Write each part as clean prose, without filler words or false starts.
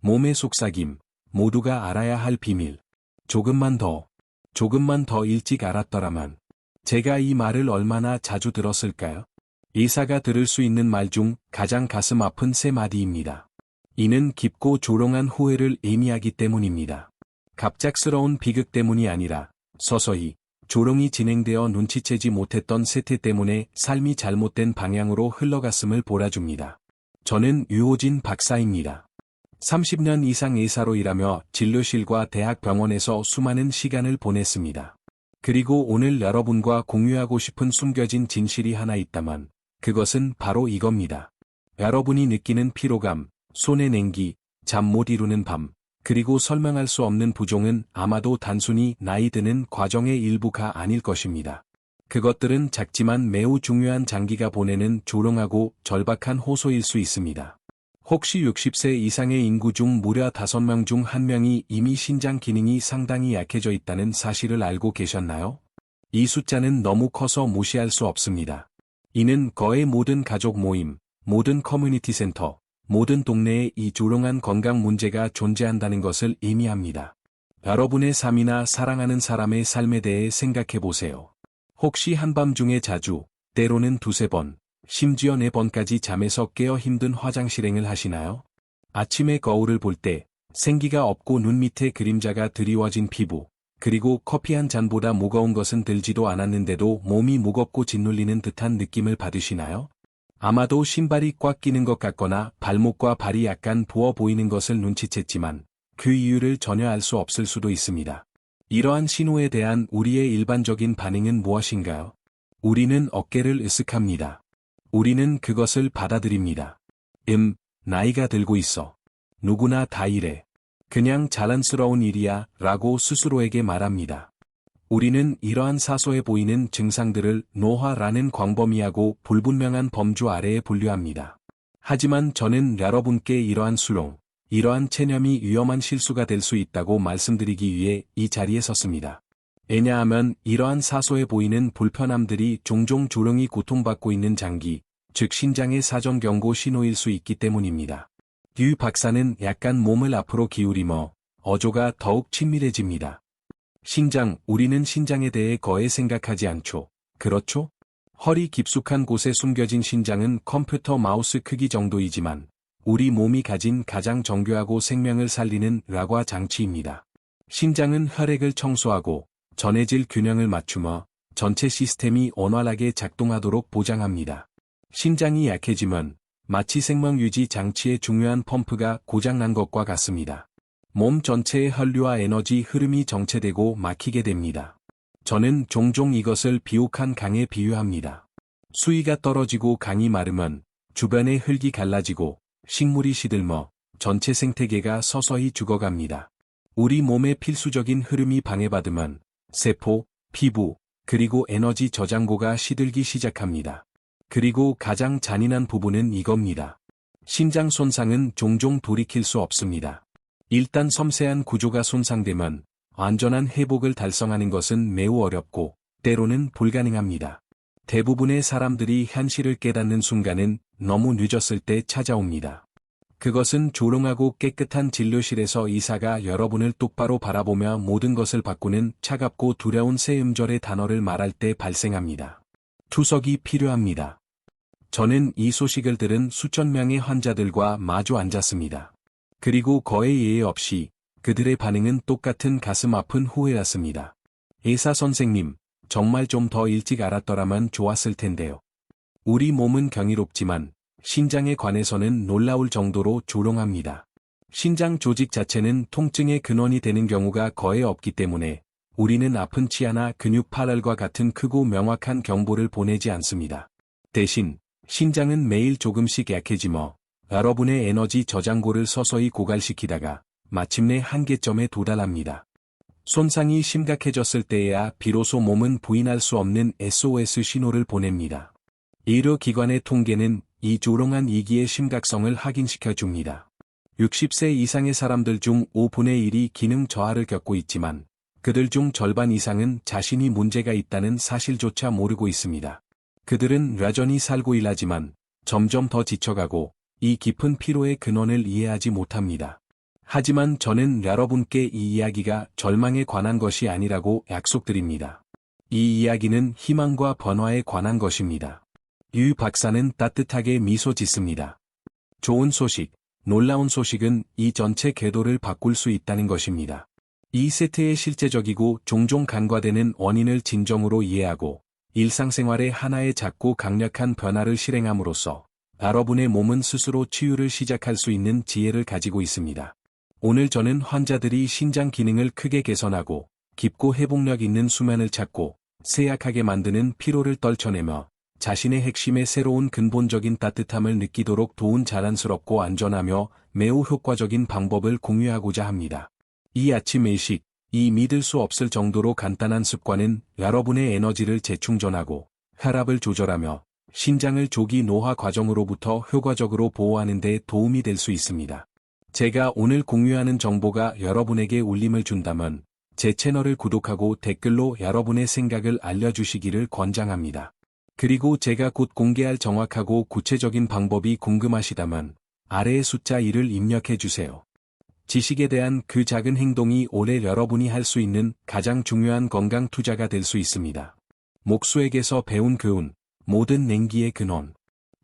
몸의 속삭임, 모두가 알아야 할 비밀. 조금만 더 일찍 알았더라만. 제가 이 말을 얼마나 자주 들었을까요? 의사가 들을 수 있는 말 중 가장 가슴 아픈 세 마디입니다. 이는 깊고 조롱한 후회를 의미하기 때문입니다. 갑작스러운 비극 때문이 아니라 서서히 조롱이 진행되어 눈치채지 못했던 세태 때문에 삶이 잘못된 방향으로 흘러갔음을 보라줍니다. 저는 유호진 박사입니다. 30년 이상 의사로 일하며 진료실과 대학 병원에서 수많은 시간을 보냈습니다. 그리고 오늘 여러분과 공유하고 싶은 숨겨진 진실이 하나 있다면 그것은 바로 이겁니다. 여러분이 느끼는 피로감, 손의 냉기, 잠 못 이루는 밤, 그리고 설명할 수 없는 부종은 아마도 단순히 나이 드는 과정의 일부가 아닐 것입니다. 그것들은 작지만 매우 중요한 장기가 보내는 조롱하고 절박한 호소일 수 있습니다. 혹시 60세 이상의 인구 중 무려 5명 중 1명이 이미 신장 기능이 상당히 약해져 있다는 사실을 알고 계셨나요? 이 숫자는 너무 커서 무시할 수 없습니다. 이는 거의 모든 가족 모임, 모든 커뮤니티 센터, 모든 동네에 이 조롱한 건강 문제가 존재한다는 것을 의미합니다. 여러분의 삶이나 사랑하는 사람의 삶에 대해 생각해 보세요. 혹시 한밤중에 자주, 때로는 2-3번, 심지어 4번까지 잠에서 깨어 힘든 화장실행을 하시나요? 아침에 거울을 볼 때 생기가 없고 눈 밑에 그림자가 드리워진 피부, 그리고 커피 한 잔보다 무거운 것은 들지도 않았는데도 몸이 무겁고 짓눌리는 듯한 느낌을 받으시나요? 아마도 신발이 꽉 끼는 것 같거나 발목과 발이 약간 부어 보이는 것을 눈치챘지만 그 이유를 전혀 알 수 없을 수도 있습니다. 이러한 신호에 대한 우리의 일반적인 반응은 무엇인가요? 우리는 어깨를 으쓱합니다. 우리는 그것을 받아들입니다. 나이가 들고 있어. 누구나 다 이래. 그냥 자랑스러운 일이야 라고 스스로에게 말합니다. 우리는 이러한 사소해 보이는 증상들을 노화라는 광범위하고 불분명한 범주 아래에 분류합니다. 하지만 저는 여러분께 이러한 수롱, 이러한 체념이 위험한 실수가 될 수 있다고 말씀드리기 위해 이 자리에 섰습니다. 왜냐하면 이러한 사소해 보이는 불편함들이 종종 조롱이 고통받고 있는 장기, 즉 신장의 사전 경고 신호일 수 있기 때문입니다. 유 박사는 약간 몸을 앞으로 기울이며 어조가 더욱 친밀해집니다. 신장, 우리는 신장에 대해 거의 생각하지 않죠. 그렇죠? 허리 깊숙한 곳에 숨겨진 신장은 컴퓨터 마우스 크기 정도이지만 우리 몸이 가진 가장 정교하고 생명을 살리는 라과 장치입니다. 신장은 혈액을 청소하고 전해질 균형을 맞추며 전체 시스템이 원활하게 작동하도록 보장합니다. 신장이 약해지면 마치 생명유지 장치의 중요한 펌프가 고장난 것과 같습니다. 몸 전체의 혈류와 에너지 흐름이 정체되고 막히게 됩니다. 저는 종종 이것을 비옥한 강에 비유합니다. 수위가 떨어지고 강이 마르면 주변의 흙이 갈라지고 식물이 시들며 전체 생태계가 서서히 죽어갑니다. 우리 몸의 필수적인 흐름이 방해받으면 세포, 피부, 그리고 에너지 저장고가 시들기 시작합니다. 그리고 가장 잔인한 부분은 이겁니다. 신장 손상은 종종 돌이킬 수 없습니다. 일단 섬세한 구조가 손상되면 완전한 회복을 달성하는 것은 매우 어렵고 때로는 불가능합니다. 대부분의 사람들이 현실을 깨닫는 순간은 너무 늦었을 때 찾아옵니다. 그것은 조롱하고 깨끗한 진료실에서 의사가 여러분을 똑바로 바라보며 모든 것을 바꾸는 차갑고 두려운 새 음절의 단어를 말할 때 발생합니다. 투석이 필요합니다. 저는 이 소식을 들은 수천 명의 환자들과 마주 앉았습니다. 그리고 거의 예의 없이 그들의 반응은 똑같은 가슴 아픈 후회였습니다. 의사 선생님, 정말 좀 더 일찍 알았더라면 좋았을 텐데요. 우리 몸은 경이롭지만 신장에 관해서는 놀라울 정도로 조롱합니다. 신장 조직 자체는 통증의 근원이 되는 경우가 거의 없기 때문에 우리는 아픈 치아나 근육 파열과 같은 크고 명확한 경보를 보내지 않습니다. 대신 신장은 매일 조금씩 약해지며 여러분의 에너지 저장고를 서서히 고갈시키다가 마침내 한계점에 도달합니다. 손상이 심각해졌을 때에야 비로소 몸은 부인할 수 없는 SOS 신호를 보냅니다. 의료기관의 통계는 이 조롱한 위기의 심각성을 확인시켜 줍니다. 60세 이상의 사람들 중 5분의 1이 기능 저하를 겪고 있지만 그들 중 절반 이상은 자신이 문제가 있다는 사실조차 모르고 있습니다. 그들은 여전히 살고 일하지만 점점 더 지쳐가고 이 깊은 피로의 근원을 이해하지 못합니다. 하지만 저는 여러분께 이 이야기가 절망에 관한 것이 아니라고 약속드립니다. 이 이야기는 희망과 변화에 관한 것입니다. 유 박사는 따뜻하게 미소 짓습니다. 좋은 소식, 놀라운 소식은 이 전체 궤도를 바꿀 수 있다는 것입니다. 이 세트의 실제적이고 종종 간과되는 원인을 진정으로 이해하고 일상생활에 하나의 작고 강력한 변화를 실행함으로써 여러분의 몸은 스스로 치유를 시작할 수 있는 지혜를 가지고 있습니다. 오늘 저는 환자들이 신장 기능을 크게 개선하고 깊고 회복력 있는 수면을 찾고 쇠약하게 만드는 피로를 떨쳐내며 자신의 핵심의 새로운 근본적인 따뜻함을 느끼도록 도운 자랑스럽고 안전하며 매우 효과적인 방법을 공유하고자 합니다. 이 아침 일식, 이 믿을 수 없을 정도로 간단한 습관은 여러분의 에너지를 재충전하고 혈압을 조절하며 신장을 조기 노화 과정으로부터 효과적으로 보호하는 데 도움이 될 수 있습니다. 제가 오늘 공유하는 정보가 여러분에게 울림을 준다면 제 채널을 구독하고 댓글로 여러분의 생각을 알려주시기를 권장합니다. 그리고 제가 곧 공개할 정확하고 구체적인 방법이 궁금하시다면 아래의 숫자 1을 입력해주세요. 지식에 대한 그 작은 행동이 올해 여러분이 할 수 있는 가장 중요한 건강 투자가 될 수 있습니다. 목수에게서 배운 교훈, 모든 냉기의 근원.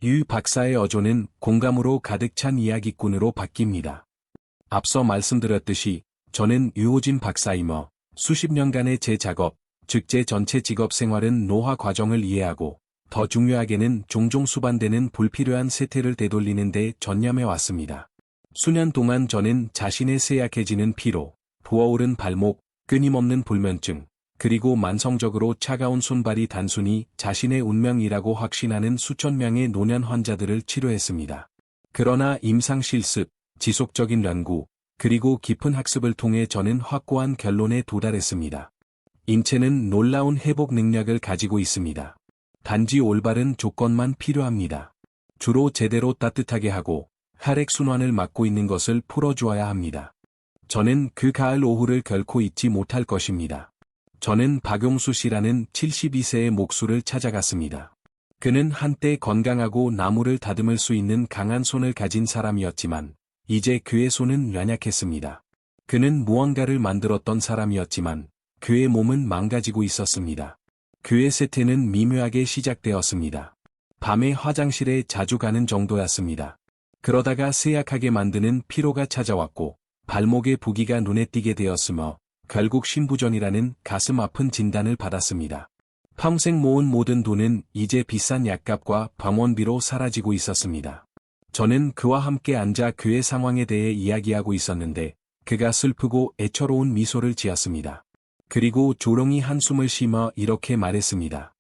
유 박사의 어조는 공감으로 가득 찬 이야기꾼으로 바뀝니다. 앞서 말씀드렸듯이 저는 유호진 박사이며 수십 년간의 제 작업, 즉 제 전체 직업 생활은 노화 과정을 이해하고 더 중요하게는 종종 수반되는 불필요한 세태를 되돌리는 데 전념해 왔습니다. 수년 동안 저는 자신의 쇠약해지는 피로, 부어오른 발목, 끊임없는 불면증, 그리고 만성적으로 차가운 손발이 단순히 자신의 운명이라고 확신하는 수천 명의 노년 환자들을 치료했습니다. 그러나 임상 실습, 지속적인 연구, 그리고 깊은 학습을 통해 저는 확고한 결론에 도달했습니다. 인체는 놀라운 회복 능력을 가지고 있습니다. 단지 올바른 조건만 필요합니다. 주로 제대로 따뜻하게 하고 혈액순환을 막고 있는 것을 풀어주어야 합니다. 저는 그 가을 오후를 결코 잊지 못할 것입니다. 저는 박용수 씨라는 72세의 목수를 찾아갔습니다. 그는 한때 건강하고 나무를 다듬을 수 있는 강한 손을 가진 사람이었지만 이제 그의 손은 연약했습니다. 그는 무언가를 만들었던 사람이었지만 그의 몸은 망가지고 있었습니다. 그의 쇠퇴는 미묘하게 시작되었습니다. 밤에 화장실에 자주 가는 정도였습니다. 그러다가 쇠약하게 만드는 피로가 찾아왔고 발목의 부기가 눈에 띄게 되었으며 결국 신부전이라는 가슴 아픈 진단을 받았습니다. 평생 모은 모든 돈은 이제 비싼 약값과 병원비로 사라지고 있었습니다. 저는 그와 함께 앉아 그의 상황에 대해 이야기하고 있었는데 그가 슬프고 애처로운 미소를 지었습니다. 그리고 조롱이 한숨을 쉬며 이렇게 말했습니다.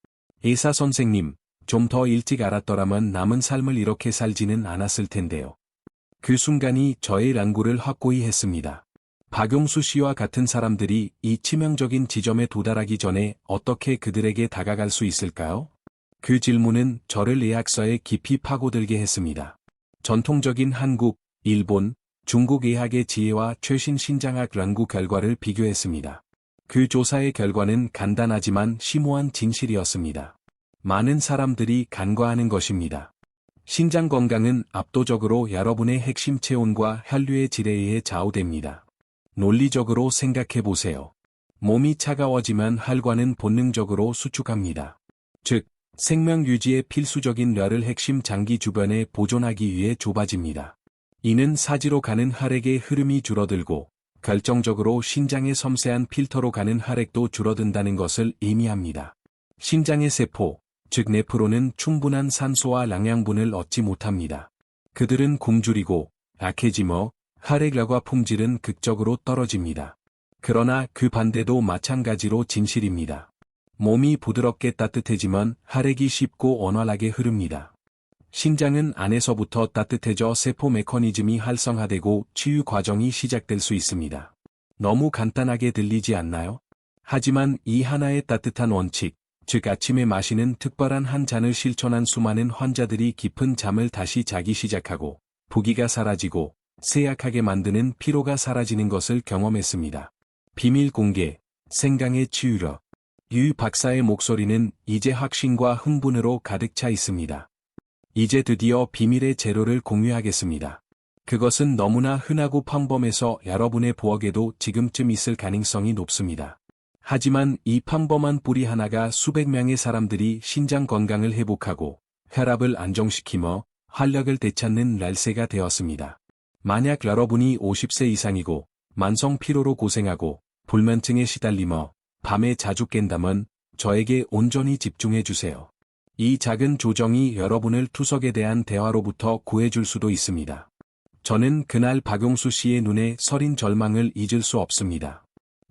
의사 선생님, 좀 더 일찍 알았더라면 남은 삶을 이렇게 살지는 않았을 텐데요. 그 순간이 저의 랑구를 확고히 했습니다. 박용수 씨와 같은 사람들이 이 치명적인 지점에 도달하기 전에 어떻게 그들에게 다가갈 수 있을까요? 그 질문은 저를 의학서에 깊이 파고들게 했습니다. 전통적인 한국, 일본, 중국 의학의 지혜와 최신 신장학 연구 결과를 비교했습니다. 그 조사의 결과는 간단하지만 심오한 진실이었습니다. 많은 사람들이 간과하는 것입니다. 신장 건강은 압도적으로 여러분의 핵심 체온과 혈류의 질에 의해 좌우됩니다. 논리적으로 생각해 보세요. 몸이 차가워지면 혈관은 본능적으로 수축합니다. 즉, 생명 유지에 필수적인 뇌를 핵심 장기 주변에 보존하기 위해 좁아집니다. 이는 사지로 가는 혈액의 흐름이 줄어들고 결정적으로 신장의 섬세한 필터로 가는 혈액도 줄어든다는 것을 의미합니다. 신장의 세포, 즉 네프론은 충분한 산소와 영양분을 얻지 못합니다. 그들은 굶주리고 약해지며 혈액량과 품질은 극적으로 떨어집니다. 그러나 그 반대도 마찬가지로 진실입니다. 몸이 부드럽게 따뜻해지면 혈액이 쉽고 원활하게 흐릅니다. 신장은 안에서부터 따뜻해져 세포 메커니즘이 활성화되고 치유 과정이 시작될 수 있습니다. 너무 간단하게 들리지 않나요? 하지만 이 하나의 따뜻한 원칙, 즉 아침에 마시는 특별한 한 잔을 실천한 수많은 환자들이 깊은 잠을 다시 자기 시작하고 부기가 사라지고 쇠약하게 만드는 피로가 사라지는 것을 경험했습니다. 비밀 공개, 생강의 치유력. 유 박사의 목소리는 이제 확신과 흥분으로 가득 차 있습니다. 이제 드디어 비밀의 재료를 공유하겠습니다. 그것은 너무나 흔하고 평범해서 여러분의 부엌에도 지금쯤 있을 가능성이 높습니다. 하지만 이 평범한 뿌리 하나가 수백 명의 사람들이 신장 건강을 회복하고 혈압을 안정시키며 활력을 되찾는 열쇠가 되었습니다. 만약 여러분이 50세 이상이고 만성 피로로 고생하고 불면증에 시달리며 밤에 자주 깬다면 저에게 온전히 집중해 주세요. 이 작은 조정이 여러분을 투석에 대한 대화로부터 구해줄 수도 있습니다. 저는 그날 박용수 씨의 눈에 서린 절망을 잊을 수 없습니다.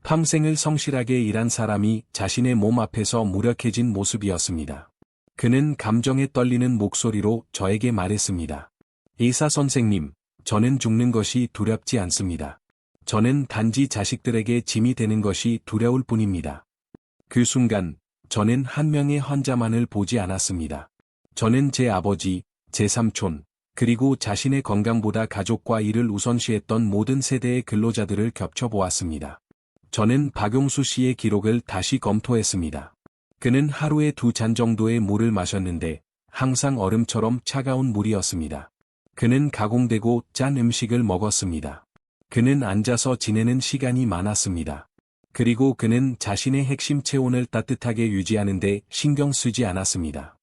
평생을 성실하게 일한 사람이 자신의 몸 앞에서 무력해진 모습이었습니다. 그는 감정에 떨리는 목소리로 저에게 말했습니다. 의사 선생님, 저는 죽는 것이 두렵지 않습니다. 저는 단지 자식들에게 짐이 되는 것이 두려울 뿐입니다. 그 순간, 저는 한 명의 환자만을 보지 않았습니다. 저는 제 아버지, 제 삼촌, 그리고 자신의 건강보다 가족과 일을 우선시했던 모든 세대의 근로자들을 겹쳐보았습니다. 저는 박용수 씨의 기록을 다시 검토했습니다. 그는 하루에 2잔 정도의 물을 마셨는데 항상 얼음처럼 차가운 물이었습니다. 그는 가공되고 짠 음식을 먹었습니다. 그는 앉아서 지내는 시간이 많았습니다. 그리고 그는 자신의 핵심 체온을 따뜻하게 유지하는데 신경 쓰지 않았습니다.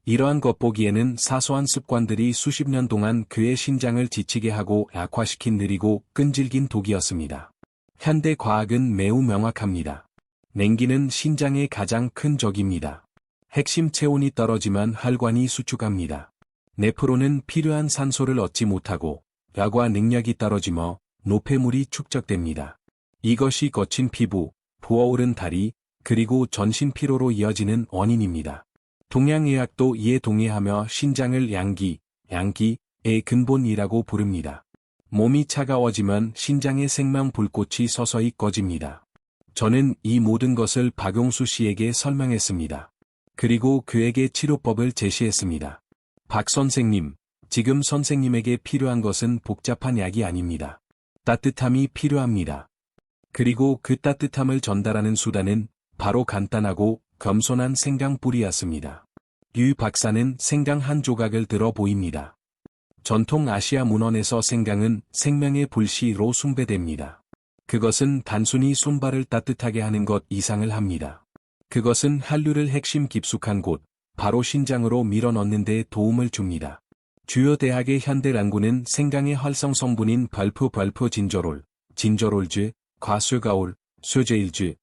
이러한 겉보기에는 사소한 습관들이 수십 년 동안 그의 신장을 지치게 하고 약화시킨 느리고 끈질긴 독이었습니다. 현대 과학은 매우 명확합니다. 냉기는 신장의 가장 큰 적입니다. 핵심 체온이 떨어지면 혈관이 수축합니다. 뇌프로는 필요한 산소를 얻지 못하고 뼈와 능력이 떨어지며 노폐물이 축적됩니다. 이것이 거친 피부, 부어오른 다리, 그리고 전신 피로로 이어지는 원인입니다. 동양의학도 이에 동의하며 신장을 양기의 근본이라고 부릅니다. 몸이 차가워지면 신장의 생명 불꽃이 서서히 꺼집니다. 저는 이 모든 것을 박용수 씨에게 설명했습니다. 그리고 그에게 치료법을 제시했습니다. 박 선생님, 지금 선생님에게 필요한 것은 복잡한 약이 아닙니다. 따뜻함이 필요합니다. 그리고 그 따뜻함을 전달하는 수단은 바로 간단하고 겸손한 생강뿌리였습니다. 유 박사는 생강 한 조각을 들어 보입니다. 전통 아시아 문헌에서 생강은 생명의 불씨로 숭배됩니다. 그것은 단순히 손발을 따뜻하게 하는 것 이상을 합니다. 그것은 혈류를 핵심 깊숙한 곳, 바로 신장으로 밀어넣는 데 도움을 줍니다. 주요 대학의 현대 연구는 생강의 활성 성분인 진저롤즈, 과수가올, 쇠제일즈,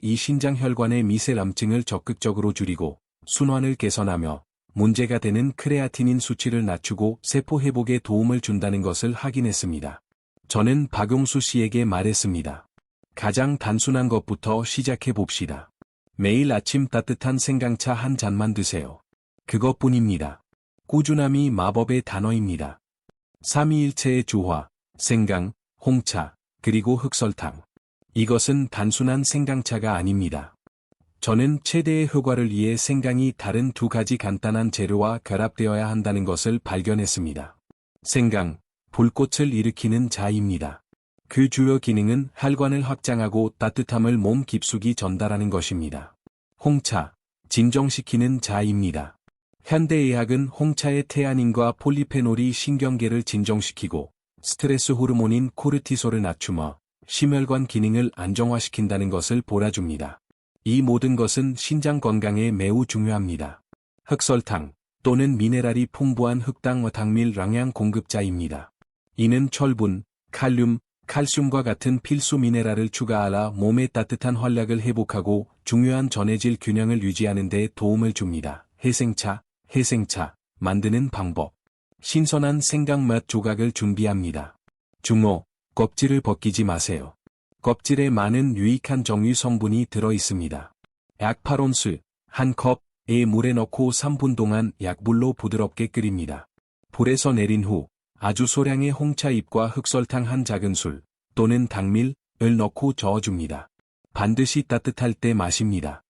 이 신장 혈관의 미세람증을 적극적으로 줄이고 순환을 개선하며 문제가 되는 크레아티닌 수치를 낮추고 세포 회복에 도움을 준다는 것을 확인했습니다. 저는 박용수 씨에게 말했습니다. 가장 단순한 것부터 시작해 봅시다. 매일 아침 따뜻한 생강차 한 잔만 드세요. 그것뿐입니다. 꾸준함이 마법의 단어입니다. 삼위일체의 주화, 생강, 홍차, 그리고 흑설탕. 이것은 단순한 생강차가 아닙니다. 저는 최대의 효과를 위해 생강이 다른 2가지 간단한 재료와 결합되어야 한다는 것을 발견했습니다. 생강, 불꽃을 일으키는 자입니다. 그 주요 기능은 혈관을 확장하고 따뜻함을 몸 깊숙이 전달하는 것입니다. 홍차, 진정시키는 자입니다. 현대의학은 홍차의 테아닌과 폴리페놀이 신경계를 진정시키고 스트레스 호르몬인 코르티솔을 낮추며 심혈관 기능을 안정화시킨다는 것을 보여줍니다. 이 모든 것은 신장 건강에 매우 중요합니다. 흑설탕 또는 미네랄이 풍부한 흑당 당밀 영양 공급자입니다. 이는 철분, 칼륨, 칼슘과 같은 필수 미네랄을 추가하라 몸의 따뜻한 활력을 회복하고 중요한 전해질 균형을 유지하는 데 도움을 줍니다. 해생차 만드는 방법. 신선한 생강 몇 조각을 준비합니다. 중호, 껍질을 벗기지 마세요. 껍질에 많은 유익한 정유 성분이 들어 있습니다. 약 8온스, 한 컵의 물에 넣고 3분 동안 약불로 부드럽게 끓입니다. 불에서 내린 후 아주 소량의 홍차잎과 흑설탕 한 작은술 또는 당밀을 넣고 저어줍니다. 반드시 따뜻할 때 마십니다.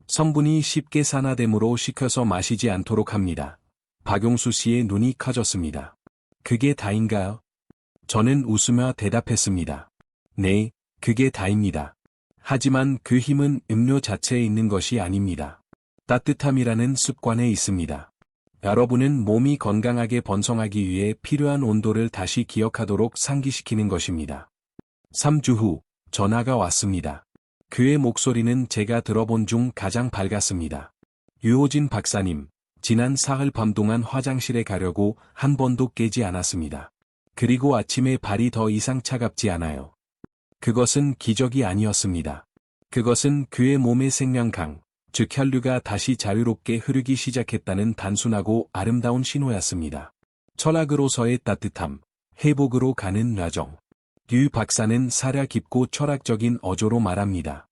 성분이 쉽게 산화되므로 식혀서 마시지 않도록 합니다. 박용수 씨의 눈이 커졌습니다. 그게 다인가요? 저는 웃으며 대답했습니다. 네, 그게 다입니다. 하지만 그 힘은 음료 자체에 있는 것이 아닙니다. 따뜻함이라는 습관에 있습니다. 여러분은 몸이 건강하게 번성하기 위해 필요한 온도를 다시 기억하도록 상기시키는 것입니다. 3주 후, 전화가 왔습니다. 그의 목소리는 제가 들어본 중 가장 밝았습니다. 유호진 박사님, 지난 사흘 밤 동안 화장실에 가려고 한 번도 깨지 않았습니다. 그리고 아침에 발이 더 이상 차갑지 않아요. 그것은 기적이 아니었습니다. 그것은 그의 몸의 생명강, 즉 혈류가 다시 자유롭게 흐르기 시작했다는 단순하고 아름다운 신호였습니다. 철학으로서의 따뜻함, 회복으로 가는 과정. 류 박사는 사려 깊고 철학적인 어조로 말합니다.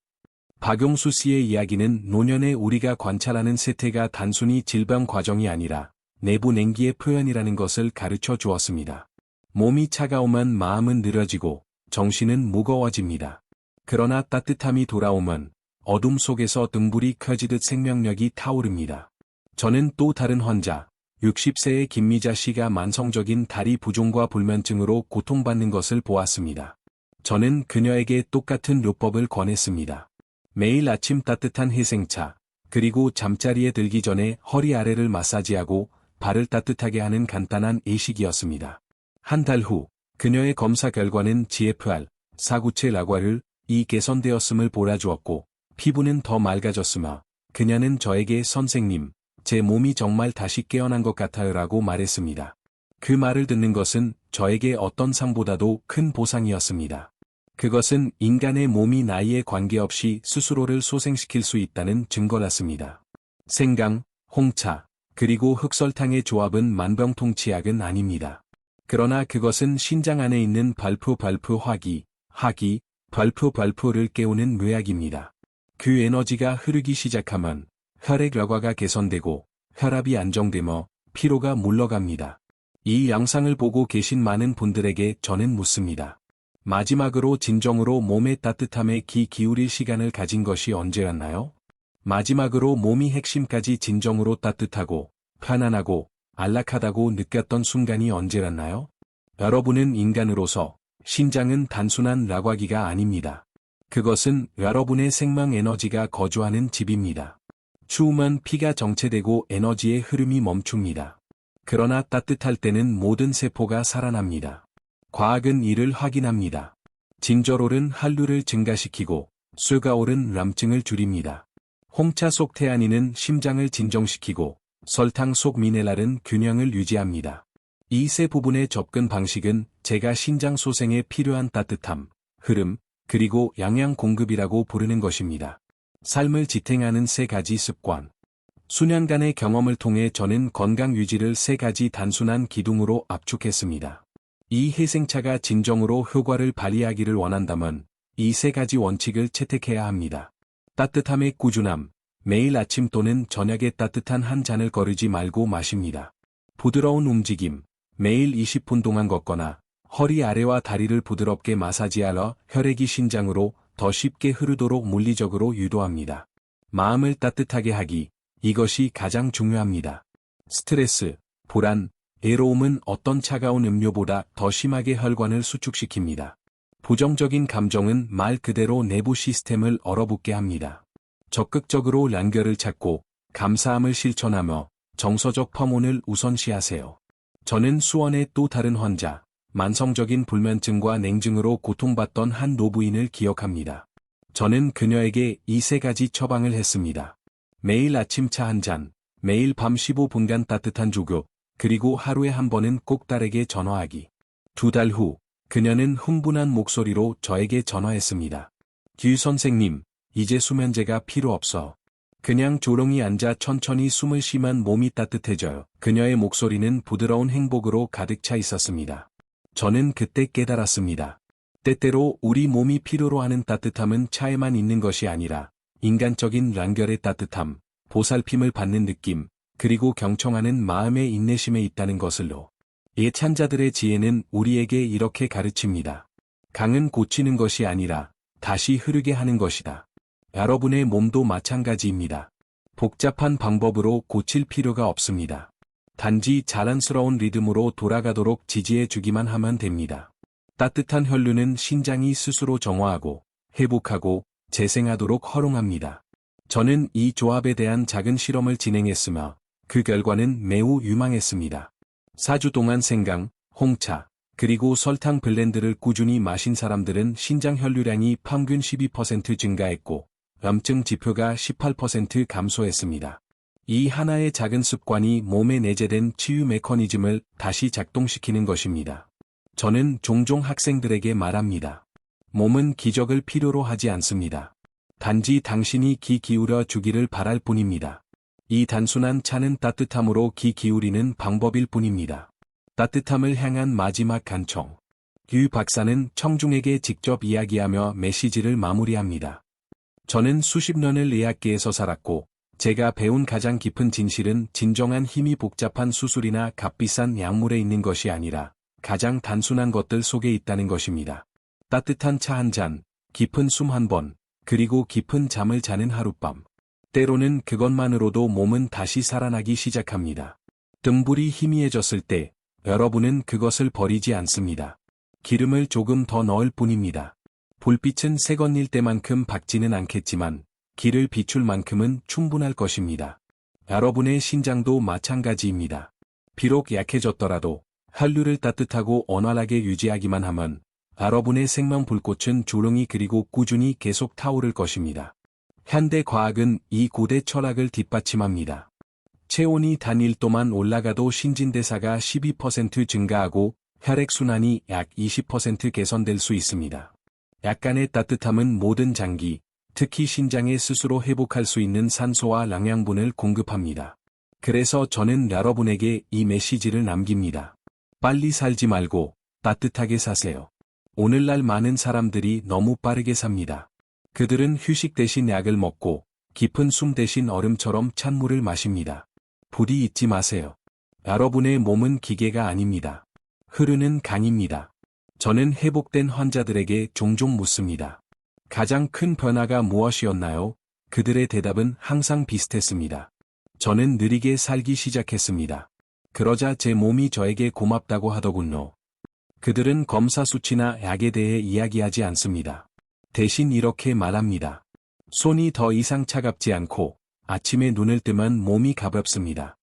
박용수 씨의 이야기는 노년에 우리가 관찰하는 세태가 단순히 질병 과정이 아니라 내부 냉기의 표현이라는 것을 가르쳐 주었습니다. 몸이 차가우면 마음은 느려지고 정신은 무거워집니다. 그러나 따뜻함이 돌아오면 어둠 속에서 등불이 켜지듯 생명력이 타오릅니다. 저는 또 다른 환자, 60세의 김미자 씨가 만성적인 다리 부종과 불면증으로 고통받는 것을 보았습니다. 저는 그녀에게 똑같은 요법을 권했습니다. 매일 아침 따뜻한 해생차, 그리고 잠자리에 들기 전에 허리 아래를 마사지하고 발을 따뜻하게 하는 간단한 예식이었습니다. 한 달 후, 그녀의 검사 결과는 GFR, 사구체 라과를 개선되었음을 보여주었고, 피부는 더 맑아졌으며, 그녀는 저에게 선생님, 제 몸이 정말 다시 깨어난 것 같아요라고 말했습니다. 그 말을 듣는 것은 저에게 어떤 상보다도 큰 보상이었습니다. 그것은 인간의 몸이 나이에 관계없이 스스로를 소생시킬 수 있다는 증거였습니다. 생강, 홍차, 그리고 흑설탕의 조합은 만병통치약은 아닙니다. 그러나 그것은 신장 안에 있는 발포 화기, 발포를 깨우는 뇌약입니다. 그 에너지가 흐르기 시작하면 혈액 력화가 개선되고 혈압이 안정되며 피로가 물러갑니다. 이 영상을 보고 계신 많은 분들에게 저는 묻습니다. 마지막으로 진정으로 몸의 따뜻함에 귀 기울일 시간을 가진 것이 언제였나요? 마지막으로 몸이 핵심까지 진정으로 따뜻하고 편안하고 안락하다고 느꼈던 순간이 언제였나요? 여러분은 인간으로서 신장은 단순한 라과기가 아닙니다. 그것은 여러분의 생명 에너지가 거주하는 집입니다. 추우면 피가 정체되고 에너지의 흐름이 멈춥니다. 그러나 따뜻할 때는 모든 세포가 살아납니다. 과학은 이를 확인합니다. 진저롤은 혈류를 증가시키고 술가올은 람증을 줄입니다. 홍차 속 태아닌은 심장을 진정시키고 설탕 속 미네랄은 균형을 유지합니다. 이 세 부분의 접근 방식은 제가 신장 소생에 필요한 따뜻함, 흐름, 그리고 영양 공급이라고 부르는 것입니다. 삶을 지탱하는 세 가지 습관. 수년간의 경험을 통해 저는 건강 유지를 세 가지 단순한 기둥으로 압축했습니다. 이 해생차가 진정으로 효과를 발휘하기를 원한다면 이 세 가지 원칙을 채택해야 합니다. 따뜻함의 꾸준함, 매일 아침 또는 저녁에 따뜻한 한 잔을 거르지 말고 마십니다. 부드러운 움직임, 매일 20분 동안 걷거나 허리 아래와 다리를 부드럽게 마사지하여 혈액이 신장으로 더 쉽게 흐르도록 물리적으로 유도합니다. 마음을 따뜻하게 하기, 이것이 가장 중요합니다. 스트레스, 불안, 외로움은 어떤 차가운 음료보다 더 심하게 혈관을 수축시킵니다. 부정적인 감정은 말 그대로 내부 시스템을 얼어붙게 합니다. 적극적으로 연결을 찾고 감사함을 실천하며 정서적 펌온을 우선시하세요. 저는 수원의 또 다른 환자, 만성적인 불면증과 냉증으로 고통받던 한 노부인을 기억합니다. 저는 그녀에게 이 세 가지 처방을 했습니다. 매일 아침 차 한 잔, 매일 밤 15분간 따뜻한 조교, 그리고 하루에 한 번은 꼭 딸에게 전화하기. 2달 후, 그녀는 흥분한 목소리로 저에게 전화했습니다. 규 선생님, 이제 수면제가 필요 없어. 그냥 조롱이 앉아 천천히 숨을 쉬면 몸이 따뜻해져요. 그녀의 목소리는 부드러운 행복으로 가득 차 있었습니다. 저는 그때 깨달았습니다. 때때로 우리 몸이 필요로 하는 따뜻함은 차에만 있는 것이 아니라 인간적인 연결의 따뜻함, 보살핌을 받는 느낌, 그리고 경청하는 마음의 인내심에 있다는 것을로. 옛 찬자들의 지혜는 우리에게 이렇게 가르칩니다. 강은 고치는 것이 아니라 다시 흐르게 하는 것이다. 여러분의 몸도 마찬가지입니다. 복잡한 방법으로 고칠 필요가 없습니다. 단지 자연스러운 리듬으로 돌아가도록 지지해 주기만 하면 됩니다. 따뜻한 혈류는 신장이 스스로 정화하고 회복하고 재생하도록 허용합니다. 저는 이 조합에 대한 작은 실험을 진행했으며 그 결과는 매우 유망했습니다. 4주 동안 생강, 홍차, 그리고 설탕 블렌드를 꾸준히 마신 사람들은 신장 혈류량이 평균 12% 증가했고, 염증 지표가 18% 감소했습니다. 이 하나의 작은 습관이 몸에 내재된 치유 메커니즘을 다시 작동시키는 것입니다. 저는 종종 학생들에게 말합니다. 몸은 기적을 필요로 하지 않습니다. 단지 당신이 귀 기울여 주기를 바랄 뿐입니다. 이 단순한 차는 따뜻함으로 귀 기울이는 방법일 뿐입니다. 따뜻함을 향한 마지막 간청. 유 박사는 청중에게 직접 이야기하며 메시지를 마무리합니다. 저는 수십 년을 의학계에서 살았고, 제가 배운 가장 깊은 진실은 진정한 힘이 복잡한 수술이나 값비싼 약물에 있는 것이 아니라 가장 단순한 것들 속에 있다는 것입니다. 따뜻한 차 한 잔, 깊은 숨 한 번, 그리고 깊은 잠을 자는 하룻밤. 때로는 그것만으로도 몸은 다시 살아나기 시작합니다. 등불이 희미해졌을 때, 여러분은 그것을 버리지 않습니다. 기름을 조금 더 넣을 뿐입니다. 불빛은 새건일 때만큼 밝지는 않겠지만, 길을 비출 만큼은 충분할 것입니다. 여러분의 신장도 마찬가지입니다. 비록 약해졌더라도, 혈류를 따뜻하고 원활하게 유지하기만 하면, 여러분의 생명 불꽃은 조용히 그리고 꾸준히 계속 타오를 것입니다. 현대 과학은 이 고대 철학을 뒷받침합니다. 체온이 단 1도만 올라가도 신진대사가 12% 증가하고 혈액순환이 약 20% 개선될 수 있습니다. 약간의 따뜻함은 모든 장기, 특히 신장에 스스로 회복할 수 있는 산소와 영양분을 공급합니다. 그래서 저는 여러분에게 이 메시지를 남깁니다. 빨리 살지 말고 따뜻하게 사세요. 오늘날 많은 사람들이 너무 빠르게 삽니다. 그들은 휴식 대신 약을 먹고 깊은 숨 대신 얼음처럼 찬물을 마십니다. 부디 잊지 마세요. 여러분의 몸은 기계가 아닙니다. 흐르는 강입니다. 저는 회복된 환자들에게 종종 묻습니다. 가장 큰 변화가 무엇이었나요? 그들의 대답은 항상 비슷했습니다. 저는 느리게 살기 시작했습니다. 그러자 제 몸이 저에게 고맙다고 하더군요. 그들은 검사 수치나 약에 대해 이야기하지 않습니다. 대신 이렇게 말합니다. 손이 더 이상 차갑지 않고 아침에 눈을 뜨면 몸이 가볍습니다.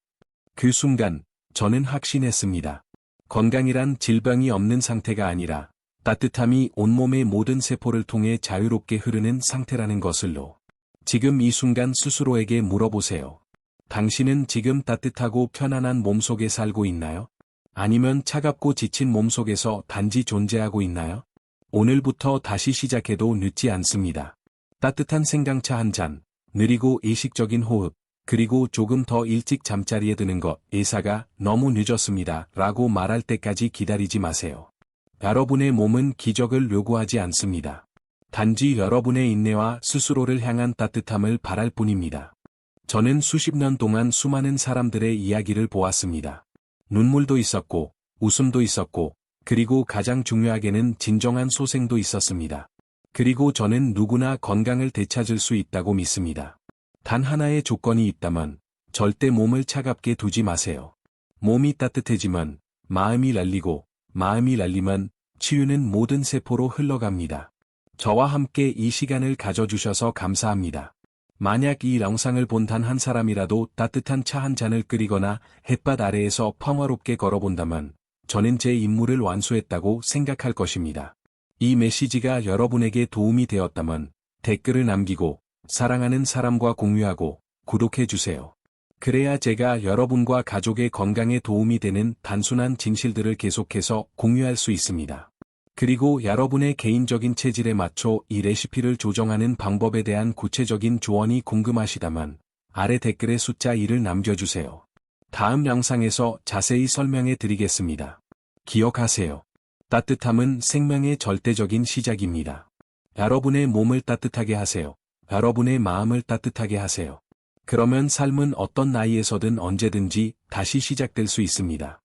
그 순간 저는 확신했습니다. 건강이란 질병이 없는 상태가 아니라 따뜻함이 온몸의 모든 세포를 통해 자유롭게 흐르는 상태라는 것을로. 지금 이 순간 스스로에게 물어보세요. 당신은 지금 따뜻하고 편안한 몸속에 살고 있나요? 아니면 차갑고 지친 몸속에서 단지 존재하고 있나요? 오늘부터 다시 시작해도 늦지 않습니다. 따뜻한 생강차 한 잔, 느리고 의식적인 호흡, 그리고 조금 더 일찍 잠자리에 드는 것, 의사가 너무 늦었습니다. 라고 말할 때까지 기다리지 마세요. 여러분의 몸은 기적을 요구하지 않습니다. 단지 여러분의 인내와 스스로를 향한 따뜻함을 바랄 뿐입니다. 저는 수십 년 동안 수많은 사람들의 이야기를 보았습니다. 눈물도 있었고, 웃음도 있었고, 그리고 가장 중요하게는 진정한 소생도 있었습니다. 그리고 저는 누구나 건강을 되찾을 수 있다고 믿습니다. 단 하나의 조건이 있다면, 절대 몸을 차갑게 두지 마세요. 몸이 따뜻해지면, 마음이 날리고, 마음이 날리면, 치유는 모든 세포로 흘러갑니다. 저와 함께 이 시간을 가져주셔서 감사합니다. 만약 이 영상을 본 단 한 사람이라도 따뜻한 차 한 잔을 끓이거나 햇볕 아래에서 평화롭게 걸어본다면 저는 제 임무를 완수했다고 생각할 것입니다. 이 메시지가 여러분에게 도움이 되었다면 댓글을 남기고 사랑하는 사람과 공유하고 구독해주세요. 그래야 제가 여러분과 가족의 건강에 도움이 되는 단순한 진실들을 계속해서 공유할 수 있습니다. 그리고 여러분의 개인적인 체질에 맞춰 이 레시피를 조정하는 방법에 대한 구체적인 조언이 궁금하시다면 아래 댓글에 숫자 2를 남겨주세요. 다음 영상에서 자세히 설명해 드리겠습니다. 기억하세요. 따뜻함은 생명의 절대적인 시작입니다. 여러분의 몸을 따뜻하게 하세요. 여러분의 마음을 따뜻하게 하세요. 그러면 삶은 어떤 나이에서든 언제든지 다시 시작될 수 있습니다.